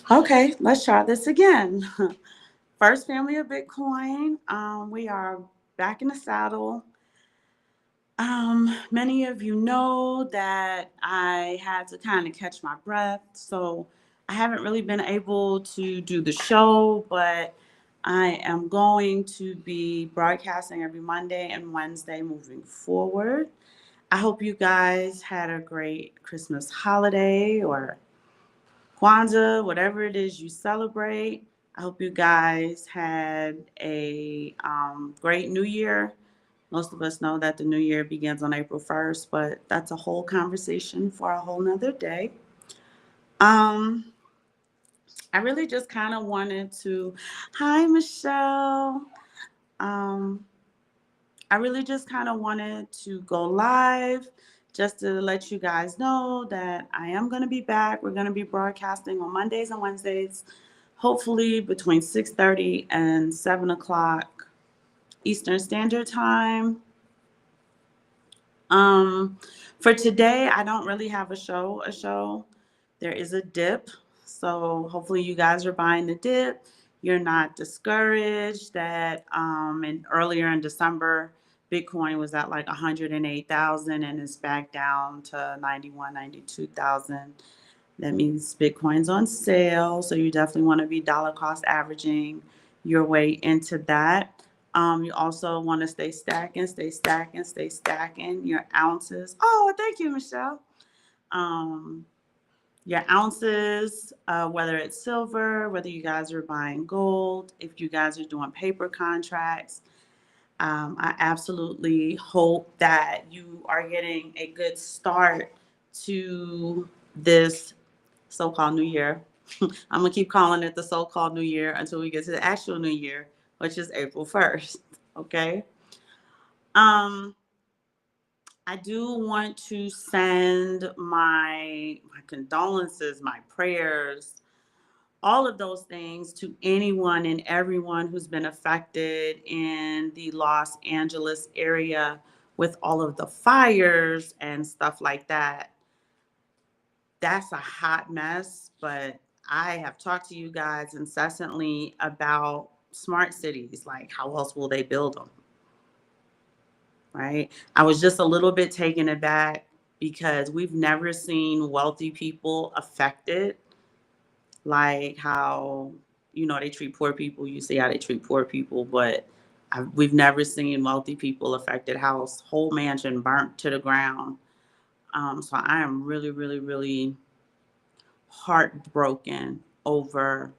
Okay, let's try this again. First family of Bitcoin. We are back in the saddle. Many of you know that I had to kind of catch my breath, so I haven't really been able to do the show, but I am going to be broadcasting every Monday and Wednesday moving forward. I hope you guys had a great Christmas holiday or Kwanzaa, whatever it is you celebrate. I hope you guys had a great New Year. Most of us know that the new year begins on April 1st, but that's a whole conversation for a whole nother day. Um, I really just kind of wanted to, hi, Michelle. Um, I really just kind of wanted to go live just to let you guys know that I am going to be back. We're going to be broadcasting on Mondays and Wednesdays, hopefully between 6:30 and 7 o'clock Eastern Standard Time. Um, for today, I don't really have a show. There is a dip. So hopefully you guys are buying the dip. You're not discouraged that and earlier in December, Bitcoin was at like 108,000 and it's back down to 91, 92,000. That means Bitcoin's on sale. So you definitely want to be dollar cost averaging your way into that. You also want to stay stacking your ounces. Oh, thank you, Michelle. Um, your ounces, whether it's silver, whether you guys are buying gold, if you guys are doing paper contracts. I absolutely hope that you are getting a good start to this so-called new year. I'm gonna keep calling it the so-called new year until we get to the actual new year, which is April 1st. Okay. Um, I do want to send my condolences, my prayers, all of those things to anyone and everyone who's been affected in the Los Angeles area with all of the fires and stuff like that. That's a hot mess, but I have talked to you guys incessantly about smart cities. Like, how else will they build them? Right? I was just a little bit taken aback because we've never seen wealthy people affected like how, they treat poor people. You see how they treat poor people, but we've never seen wealthy people affected. House, whole mansion burnt to the ground. So I am really, really, really heartbroken over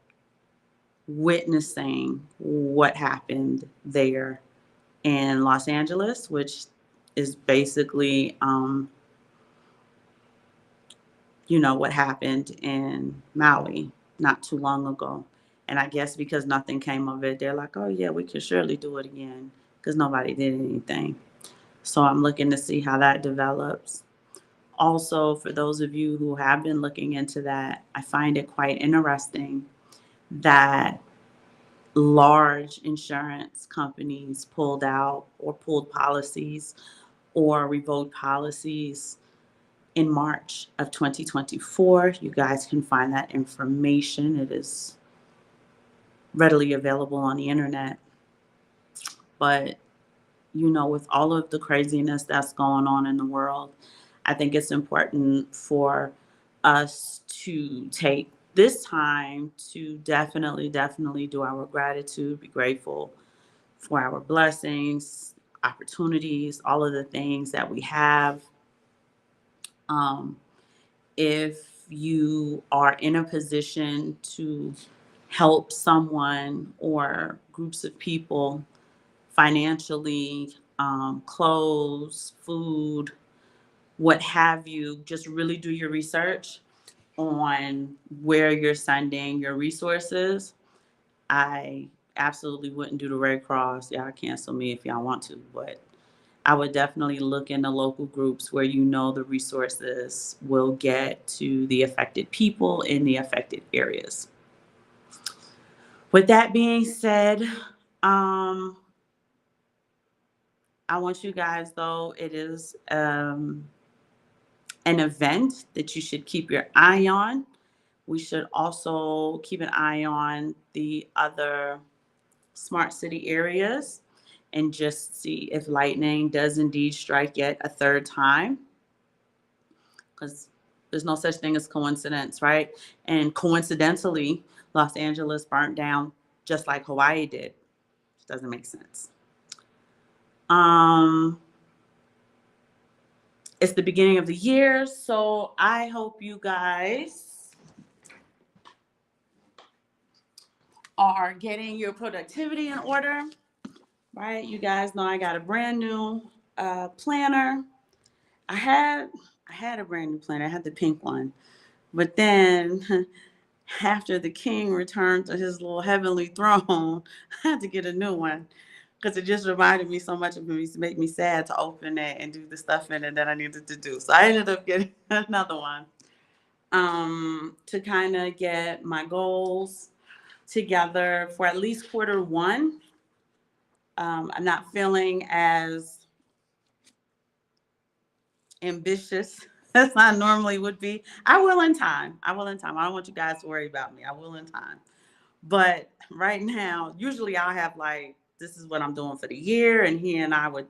witnessing what happened there in Los Angeles, which is basically, what happened in Maui not too long ago. And I guess because nothing came of it, they're like, oh, yeah, we can surely do it again because nobody did anything. So I'm looking to see how that develops. Also, for those of you who have been looking into that, I find it quite interesting that large insurance companies pulled out or pulled policies or revoked policies in March of 2024. You guys can find that information. It is readily available on the internet. But, with all of the craziness that's going on in the world, I think it's important for us to take this time to definitely, definitely do our gratitude, be grateful for our blessings, opportunities, all of the things that we have. Um, if you are in a position to help someone or groups of people financially, clothes, food, what have you, just really do your research on where you're sending your resources. I absolutely wouldn't do the Red Cross. Y'all cancel me if y'all want to, but I would definitely look in the local groups where the resources will get to the affected people in the affected areas. With that being said, um, I want you guys, though, it is an event that you should keep your eye on. We should also keep an eye on the other smart city areas and just see if lightning does indeed strike yet a third time, because there's no such thing as coincidence, right? And coincidentally, Los Angeles burnt down just like Hawaii did. Doesn't make sense. Um, it's the beginning of the year, so I hope you guys are getting your productivity in order, right? You guys know I got a brand new planner. I had I had a brand new planner. I had the pink one, but then after the king returned to his little heavenly throne, I had to get a new one because it just reminded me so much of him. It used to make me sad to open it and do the stuff in it that I needed to do. So I ended up getting another one to kind of get my goals together for at least quarter one. I'm not feeling as ambitious as I normally would be. I will in time. I will in time. I don't want you guys to worry about me. I will in time. But right now, usually I'll have like, this is what I'm doing for the year. And he and I would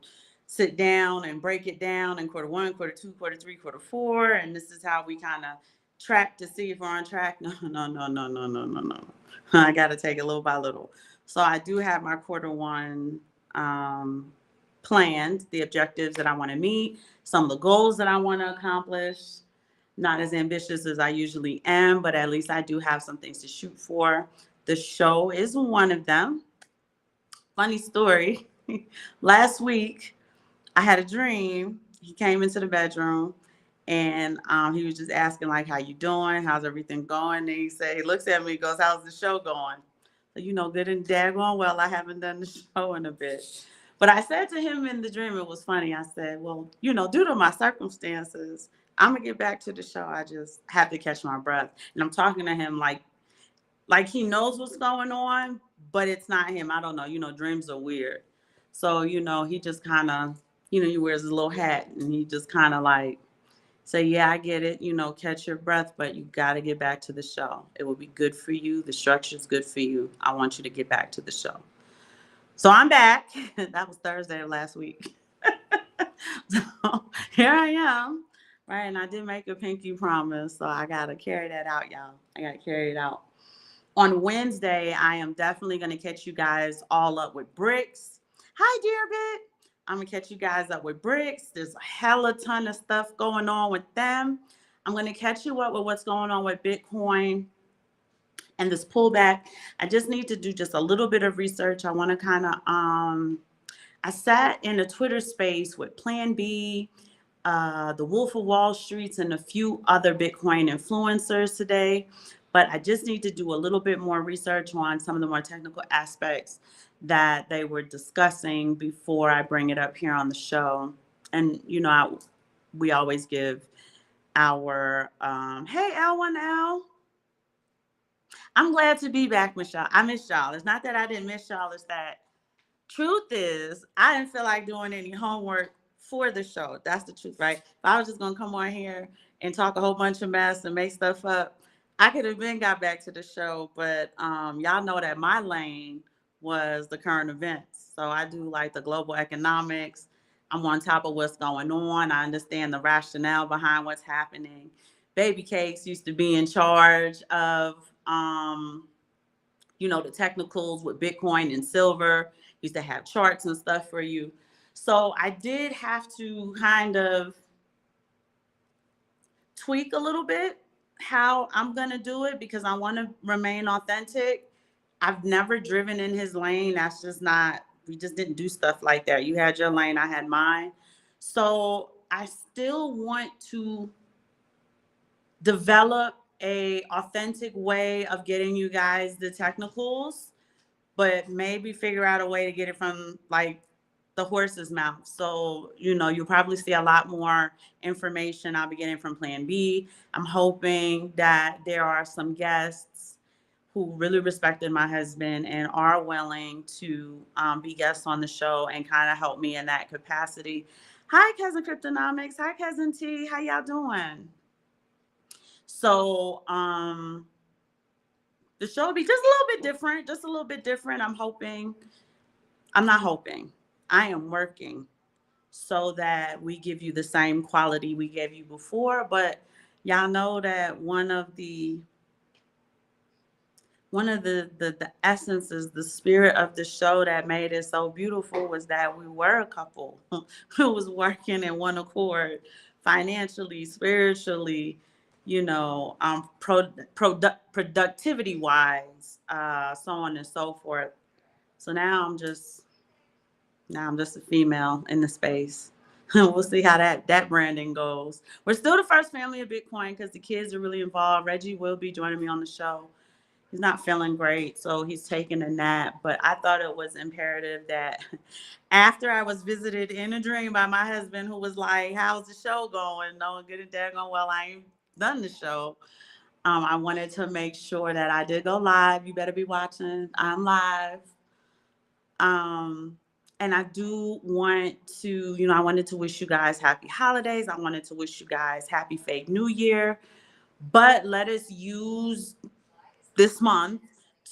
sit down and break it down in quarter one, quarter two, quarter three, quarter four. And this is how we kind of track to see if we're on track. No, no, no, no, no, no, no, no. I got to take it little by little. So I do have my quarter one planned, the objectives that I want to meet, some of the goals that I want to accomplish. Not as ambitious as I usually am, but at least I do have some things to shoot for. The show is one of them. Funny story. Last week, I had a dream. He came into the bedroom and he was just asking like, how you doing? How's everything going? And he looks at me, he goes, how's the show going? So, good and daggone well, I haven't done the show in a bit. But I said to him in the dream, it was funny. I said, well, due to my circumstances, I'm gonna get back to the show. I just have to catch my breath. And I'm talking to him like he knows what's going on, but it's not him. I don't know. Dreams are weird. So, he just kind of, he wears his little hat and he just kind of like say, yeah, I get it. Catch your breath, but you got to get back to the show. It will be good for you. The structure is good for you. I want you to get back to the show. So I'm back. That was Thursday of last week. So here I am. Right. And I did make a pinky promise. So I got to carry that out, y'all. I got to carry it out. On Wednesday, I am definitely going to catch you guys all up with bricks. Hi, dear bit. I'm going to catch you guys up with bricks. There's a hella ton of stuff going on with them. I'm going to catch you up with what's going on with Bitcoin and this pullback. I just need to do just a little bit of research. I want to kind of, I sat in a Twitter space with Plan B, the Wolf of Wall Streets, and a few other Bitcoin influencers today. But I just need to do a little bit more research on some of the more technical aspects that they were discussing before I bring it up here on the show. And, we always give our, hey, L1L. I'm glad to be back, Michelle. I miss y'all. It's not that I didn't miss y'all. It's that truth is I didn't feel like doing any homework for the show. That's the truth, right? If I was just going to come on here and talk a whole bunch of mess and make stuff up, I could have been got back to the show. But y'all know that my lane was the current events. So I do like the global economics. I'm on top of what's going on. I understand the rationale behind what's happening. Baby Cakes used to be in charge of, the technicals with Bitcoin and silver. Used to have charts and stuff for you. So I did have to kind of tweak a little bit how I'm going to do it because I want to remain authentic. I've never driven in his lane. That's just not, we just didn't do stuff like that. You had your lane, I had mine. So I still want to develop a authentic way of getting you guys the technicals, but maybe figure out a way to get it from like the horse's mouth. So, you'll probably see a lot more information I'll be getting from Plan B. I'm hoping that there are some guests who really respected my husband and are willing to be guests on the show and kind of help me in that capacity. Hi, Cousin Cryptonomics. Hi, Cousin T. How y'all doing? So the show will be just a little bit different, just a little bit different. I'm not hoping, I am working so that we give you the same quality we gave you before. But y'all know that one of the essences, the spirit of the show that made it so beautiful was that we were a couple who was working in one accord, financially, spiritually, productivity wise, so on and so forth. So now I'm just a female in the space. We'll see how that branding goes. We're still the first family of Bitcoin because the kids are really involved. Reggie will be joining me on the show. He's not feeling great, so he's taking a nap. But I thought it was imperative that after I was visited in a dream by my husband, who was like, "How's the show going?" No, good and daggone well, I ain't done the show. I wanted to make sure that I did go live. You better be watching. I'm live. Um, and I do want to, I wanted to wish you guys happy holidays. I wanted to wish you guys happy fake new year. But let us use this month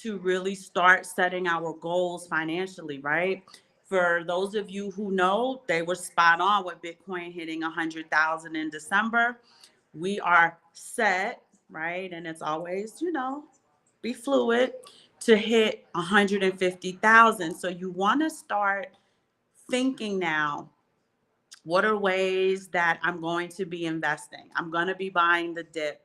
to really start setting our goals financially, right? For those of you who know, they were spot on with Bitcoin hitting 100,000 in December. We are set, right? And it's always, be fluid to hit 150,000. So you want to start thinking now, what are ways that I'm going to be investing? I'm going to be buying the dip.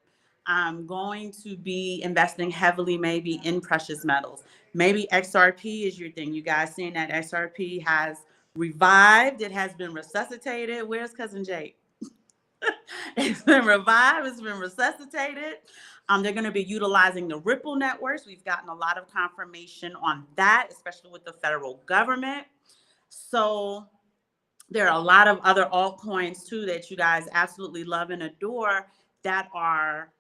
I'm going to be investing heavily maybe in precious metals. Maybe XRP is your thing. You guys seeing that XRP has revived. It has been resuscitated. Where's Cousin Jake? It's been revived. It's been resuscitated. They're going to be utilizing the Ripple networks. We've gotten a lot of confirmation on that, especially with the federal government. So there are a lot of other altcoins too that you guys absolutely love and adore that are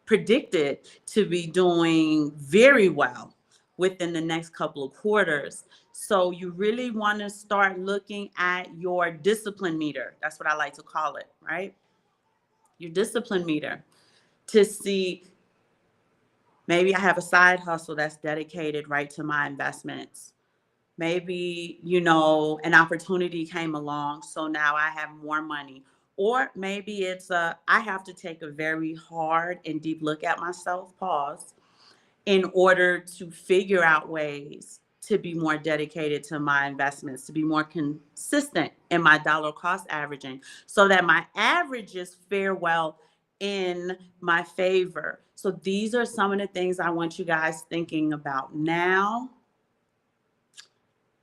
predicted to be doing very well within the next couple of quarters. So you really want to start looking at your discipline meter. That's what I like to call it, right? Your discipline meter, to see, maybe I have a side hustle that's dedicated right to my investments. Maybe, an opportunity came along, so now I have more money. Or maybe I have to take a very hard and deep look at myself, pause, in order to figure out ways to be more dedicated to my investments, to be more consistent in my dollar cost averaging, so that my averages fare well in my favor. So these are some of the things I want you guys thinking about now.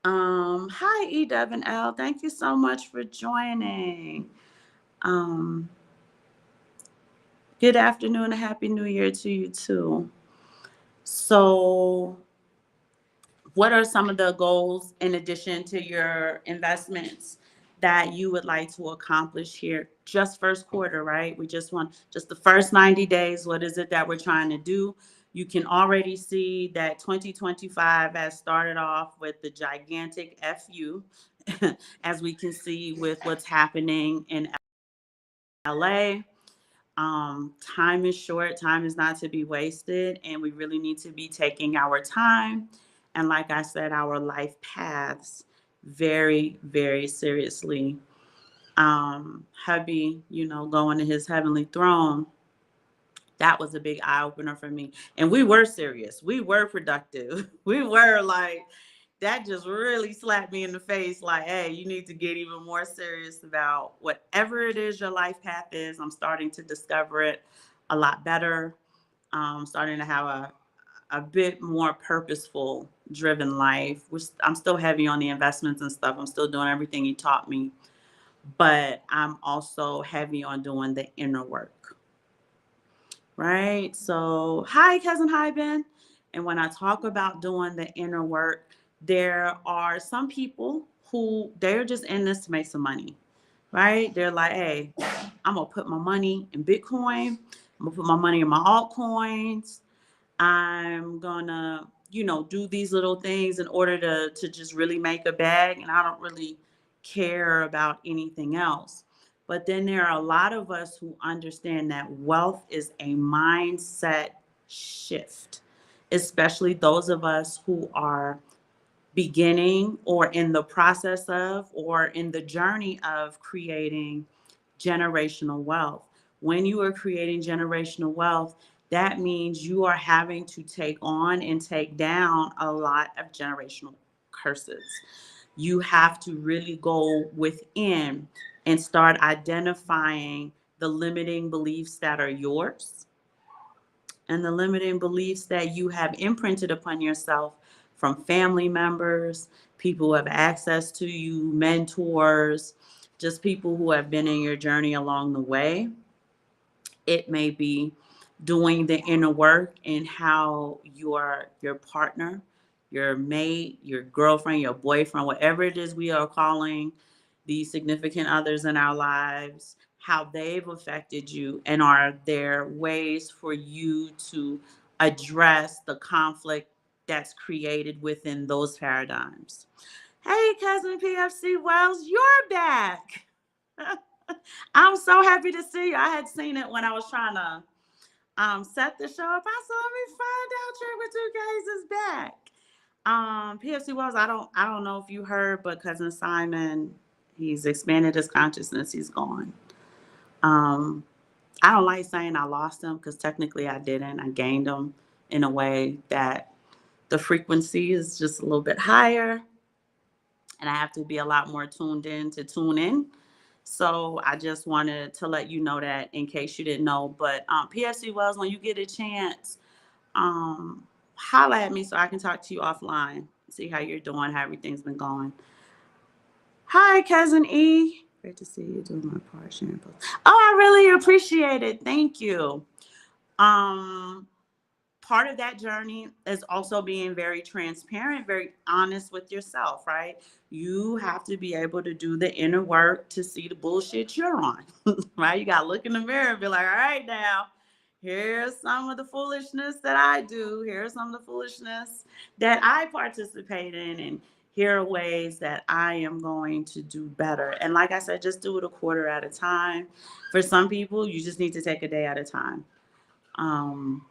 Hi, E. Devin L. Thank you so much for joining. Um, Good afternoon and Happy New Year to you too. So, what are some of the goals in addition to your investments that you would like to accomplish here? Just first quarter, right? We just want just the first 90 days. What is it that we're trying to do? You can already see that 2025 has started off with the gigantic FU, as we can see with what's happening in LA. Time is short, time is not to be wasted, and we really need to be taking our time and, like I said, our life paths very, very seriously. Hubby, going to his heavenly throne, that was a big eye opener for me. And we were serious, we were productive, we were like, that just really slapped me in the face like, hey, you need to get even more serious about whatever it is your life path is. I'm starting to discover it a lot better. Starting to have a bit more purposeful driven life. I'm still heavy on the investments and stuff. I'm still doing everything he taught me, but I'm also heavy on doing the inner work. Right? So, hi, cousin, hi, Ben. And when I talk about doing the inner work, there are some people who they're just in this to make some money, right? They're like, hey, I'm going to put my money in Bitcoin. I'm going to put my money in my altcoins. I'm going to, do these little things in order to just really make a bag. And I don't really care about anything else. But then there are a lot of us who understand that wealth is a mindset shift, especially those of us who are beginning or in the process of or in the journey of creating generational wealth. When you are creating generational wealth, that means you are having to take on and take down a lot of generational curses. You have to really go within and start identifying the limiting beliefs that are yours and the limiting beliefs that you have imprinted upon yourself from family members, people who have access to you, mentors, just people who have been in your journey along the way. It may be doing the inner work in how your partner, your mate, your girlfriend, your boyfriend, whatever it is we are calling these significant others in our lives, how they've affected you, and are there ways for you to address the conflict that's created within those paradigms. Hey, cousin PFC Wells, you're back. I'm so happy to see you. I had seen it when I was trying to set the show up. I said, let me find out Trip with 2Ks is back. PFC Wells, I don't know if you heard, but cousin Simon, he's expanded his consciousness. He's gone. Um, I don't like saying I lost him because technically I didn't. I gained him in a way that the frequency is just a little bit higher, and I have to be a lot more tuned in to tune in. So I just wanted to let you know that in case you didn't know. But PFC Wells, when you get a chance, holla at me so I can talk to you offline, see how you're doing, how everything's been going. Hi, cousin E. Great to see you doing my part sharing post. Oh, I really appreciate it. Thank you. Um, Part of that journey is also being very transparent, very honest with yourself, right? You have to be able to do the inner work to see the bullshit you're on, right? You got to look in the mirror and be like, all right, now, here's some of the foolishness that I do. Here's some of the foolishness that I participate in. And here are ways that I am going to do better. And like I said, just do it a quarter at a time. For some people, you just need to take a day at a time. Um,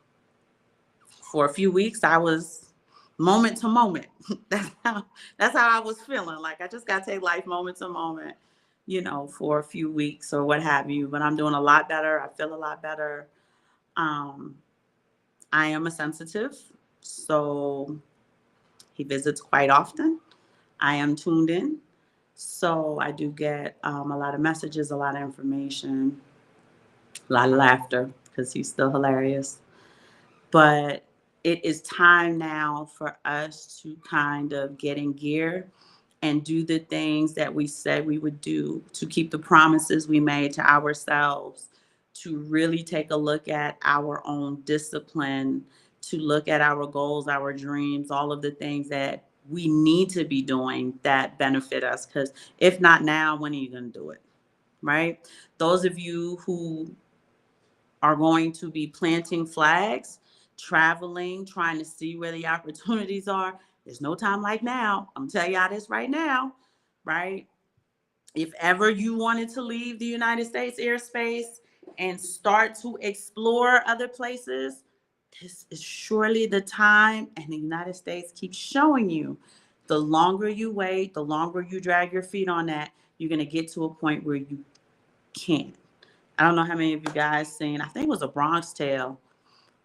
for a few weeks, I was moment to moment. that's how that's how I was feeling. Like I just got to take life moment to moment, for a few weeks or what have you. But I'm doing a lot better. I feel a lot better. Um, I am a sensitive, so he visits quite often. I am tuned in, so I do get a lot of messages, a lot of information, a lot of laughter because he's still hilarious. But it is time now for us to kind of get in gear and do the things that we said we would do, to keep the promises we made to ourselves, to really take a look at our own discipline, to look at our goals, our dreams, all of the things that we need to be doing that benefit us. Because if not now, when are you going to do it? Right? Those of you who are going to be planting flags, traveling, trying to see where the opportunities are. There's no time like now. I'm telling y'all this right now, right? If ever you wanted to leave the United States airspace and start to explore other places, this is surely the time. And the United States keeps showing you the longer you wait, the longer you drag your feet on that, you're going to get to a point where you can't. I don't know how many of you guys seen, I think it was a Bronx Tale,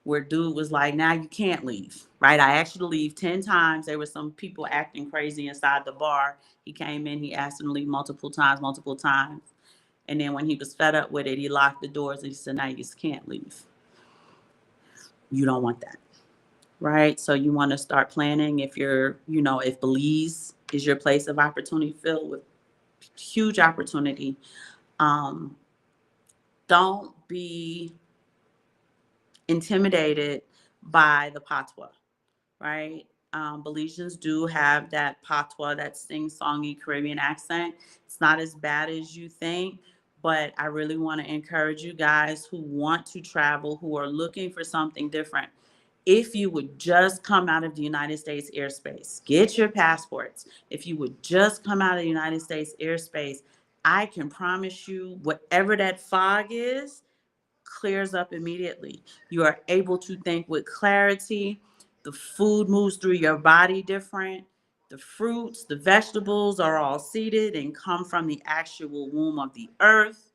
where dude was like, now you can't leave, right? I asked you to leave 10 times. There were some people acting crazy inside the bar. He came in, he asked him to leave multiple times, multiple times. And then when he was fed up with it, he locked the doors and he said, now you just can't leave. You don't want that, right? So you want to start planning if if Belize is your place of opportunity, filled with huge opportunity. Um, don't be intimidated by the patois, right? Belizeans do have that patois, that sing-songy Caribbean accent. It's not as bad as you think, but I really want to encourage you guys who want to travel, who are looking for something different. If you would just come out of the United States airspace, get your passports. If you would just come out of the United States airspace, I can promise you, whatever that fog is, clears up immediately. You are able to think with clarity. The food moves through your body different. The fruits, the vegetables are all seeded and come from the actual womb of the earth.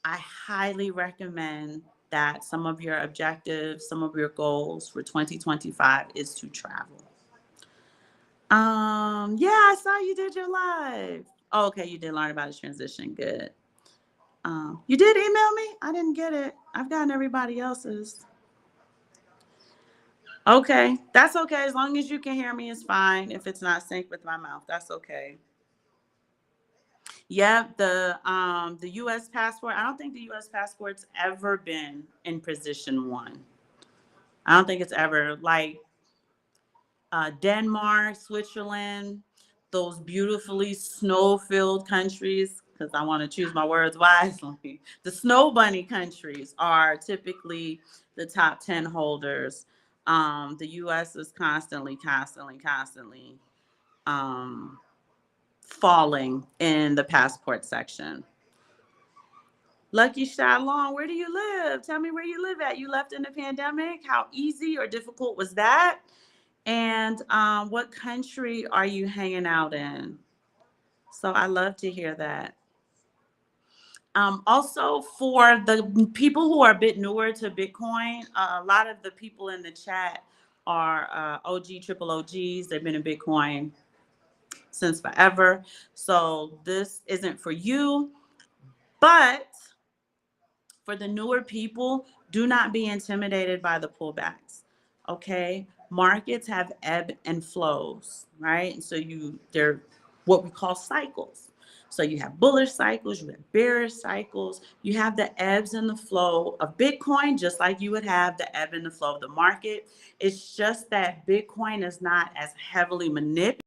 I highly recommend that some of your objectives, some of your goals for 2025 is to travel. Yeah, I saw you did your live. Oh, okay, you did learn about a transition. Good. You did email me? I didn't get it. I've gotten everybody else's. Okay, that's okay. As long as you can hear me, it's fine. If it's not synced with my mouth, that's okay. Yep, the U.S. passport. I don't think the U.S. passport's ever been in position one. I don't think it's ever like Denmark, Switzerland, those beautifully snow-filled countries. Because I want to choose my words wisely. The snow bunny countries are typically the top 10 holders. The U.S. is constantly um, falling in the passport section. Lucky Shalom, where do you live? Tell me where you live at. You left in the pandemic. How easy or difficult was that? And what country are you hanging out in? So I love to hear that. Also, for the people who are a bit newer to Bitcoin, a lot of the people in the chat are OG, triple OGs. They've been in Bitcoin since forever. So this isn't for you, but for the newer people, do not be intimidated by the pullbacks. Okay, markets have ebb and flows, right? And so they're what we call cycles. So you have bullish cycles, you have bearish cycles, you have the ebbs and the flow of Bitcoin, just like you would have the ebb and the flow of the market. It's just that Bitcoin is not as heavily manipulated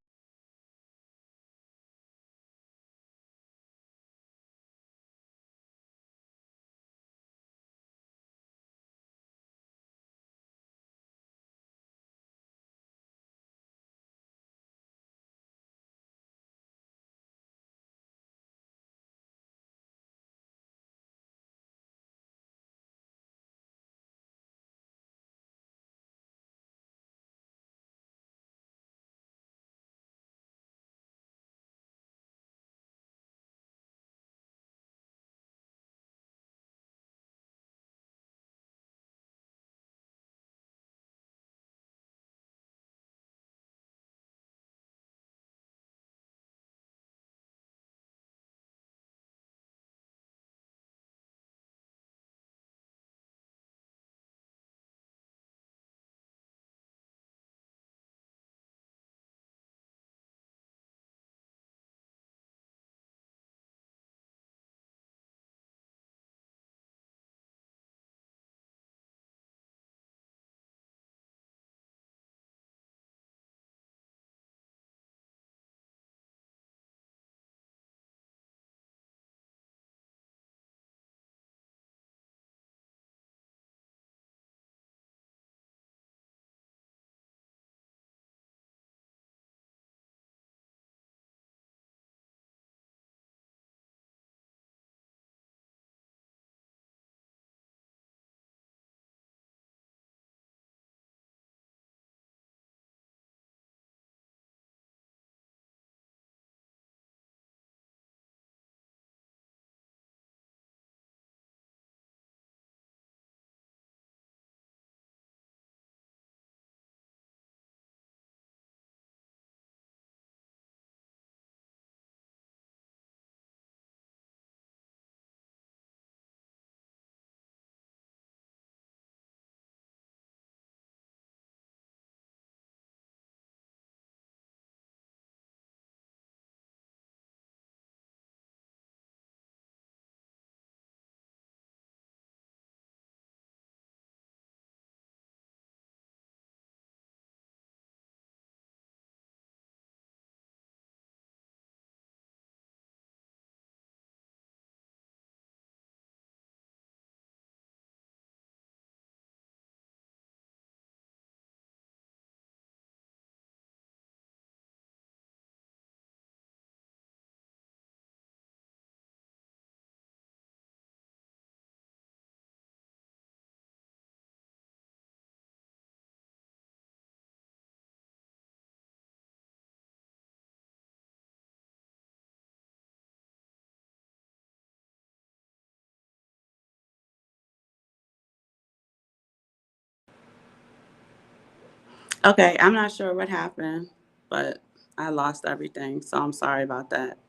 Okay, I'm not sure what happened, but I lost everything, so I'm sorry about that.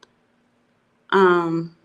Um,